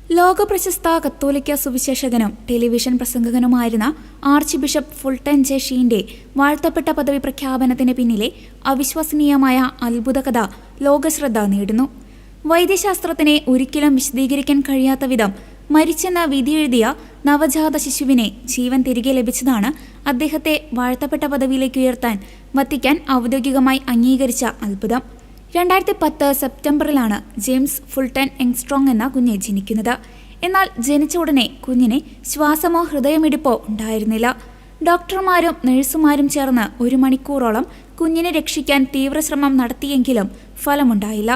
ലോകപ്രശസ്ത കത്തോലിക്ക സുവിശേഷകനും ടെലിവിഷൻ പ്രസംഗകനുമായിരുന്ന ആർച്ച് ബിഷപ്പ് ഫുൾട്ടൻ ജെ ഷീന്റെ വാഴ്ത്തപ്പെട്ട പദവി പ്രഖ്യാപനത്തിന് പിന്നിലെ അവിശ്വസനീയമായ അത്ഭുതകഥ ലോകശ്രദ്ധ നേടുന്നു. വൈദ്യശാസ്ത്രത്തിനെ ഒരിക്കലും വിശദീകരിക്കാൻ കഴിയാത്ത വിധം മരിച്ചെന്ന വിധിയെഴുതിയ നവജാത ശിശുവിനെ ജീവൻ തിരികെ ലഭിച്ചതാണ് അദ്ദേഹത്തെ വാഴ്ത്തപ്പെട്ട പദവിയിലേക്ക് ഉയർത്താൻ വത്തിക്കാൻ ഔദ്യോഗികമായി അംഗീകരിച്ച അത്ഭുതം. 2010 സെപ്റ്റംബറിലാണ് ജെയിംസ് ഫുൾട്ടൻ യങ്സ്ട്രോങ് എന്ന കുഞ്ഞ് ജനിക്കുന്നത്. എന്നാൽ ജനിച്ച ഉടനെ കുഞ്ഞിന് ശ്വാസമോ ഹൃദയമിടിപ്പോ ഉണ്ടായിരുന്നില്ല. ഡോക്ടർമാരും നഴ്സുമാരും ചേർന്ന് 1 മണിക്കൂറോളം കുഞ്ഞിനെ രക്ഷിക്കാൻ തീവ്രശ്രമം നടത്തിയെങ്കിലും ഫലമുണ്ടായില്ല.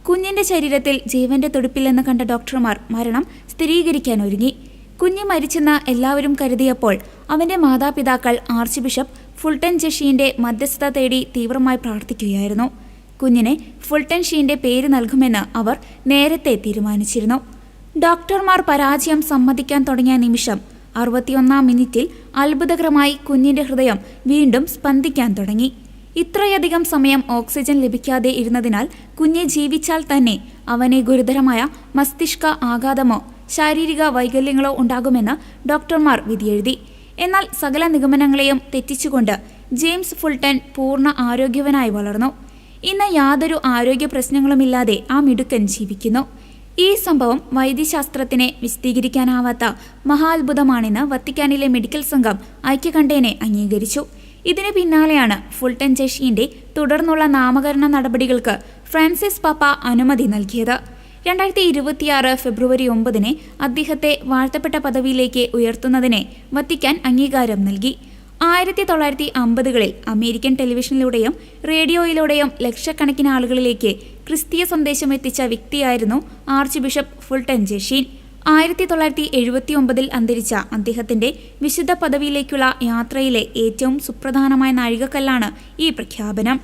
കുഞ്ഞിന്റെ ശരീരത്തിൽ ജീവന്റെ തുടിപ്പില്ലെന്ന് കണ്ട ഡോക്ടർമാർ മരണം സ്ഥിരീകരിക്കാൻ ഒരുങ്ങി. കുഞ്ഞ് മരിച്ചെന്ന് എല്ലാവരും കരുതിയപ്പോൾ അവന്റെ മാതാപിതാക്കൾ ആർച്ച് ബിഷപ്പ് ഫുൾട്ടൻ ജെ ഷീന്റെ മധ്യസ്ഥത തേടി തീവ്രമായി പ്രാർത്ഥിക്കുകയായിരുന്നു. കുഞ്ഞിനെ ഫുൾട്ടൻ ഷീന്റെ പേര് നൽകുമെന്ന് അവർ നേരത്തെ തീരുമാനിച്ചിരുന്നു. ഡോക്ടർമാർ പരാജയം സമ്മതിക്കാൻ തുടങ്ങിയ നിമിഷം 61-ാം മിനിറ്റിൽ അത്ഭുതകരമായി കുഞ്ഞിന്റെ ഹൃദയം വീണ്ടും സ്പന്ദിക്കാൻ തുടങ്ങി. ഇത്രയധികം സമയം ഓക്സിജൻ ലഭിക്കാതെ ഇരുന്നതിനാൽ കുഞ്ഞ് ജീവിച്ചാൽ തന്നെ അവന് ഗുരുതരമായ മസ്തിഷ്ക ആഘാതമോ ശാരീരിക വൈകല്യങ്ങളോ ഉണ്ടാകുമെന്ന് ഡോക്ടർമാർ വിധിയെഴുതി. എന്നാൽ സകല നിഗമനങ്ങളെയും തെറ്റിച്ചുകൊണ്ട് ജെയിംസ് ഫുൾട്ടൻ പൂർണ്ണ ആരോഗ്യവാനായി വളർന്നു. ഇന്ന് യാതൊരു ആരോഗ്യ പ്രശ്നങ്ങളുമില്ലാതെ ആ മിടുക്കൻ ജീവിക്കുന്നു. ഈ സംഭവം വൈദ്യശാസ്ത്രത്തിനെ വിശദീകരിക്കാനാവാത്ത മഹാത്ഭുതമാണെന്ന് വത്തിക്കാനിലെ മെഡിക്കൽ സംഘം ഐക്യകണ്ഠേന അംഗീകരിച്ചു. ഇതിന് പിന്നാലെയാണ് ഫുൾട്ടൻ ജെ ഷീന്റെ തുടർന്നുള്ള നാമകരണ നടപടികൾക്ക് ഫ്രാൻസിസ് പാപ്പ അനുമതി നൽകിയത്. 2026 ഫെബ്രുവരി 9 അദ്ദേഹത്തെ വാഴ്ത്തപ്പെട്ട പദവിയിലേക്ക് ഉയർത്തുന്നതിന് വത്തിക്കാൻ അംഗീകാരം നൽകി. 1950-കളിൽ അമേരിക്കൻ ടെലിവിഷനിലൂടെയും റേഡിയോയിലൂടെയും ലക്ഷക്കണക്കിന് ആളുകളിലേക്ക് ക്രിസ്തീയ സന്ദേശം എത്തിച്ച വ്യക്തിയായിരുന്നു archbishop Fulton J Sheen. 1979 അന്തരിച്ച അദ്ദേഹത്തിന്റെ വിശുദ്ധ പദവിയിലേക്കുള്ള യാത്രയിലെ ഏറ്റവും സുപ്രധാനമായ നാഴികക്കല്ലാണ് ഈ പ്രഖ്യാപനം.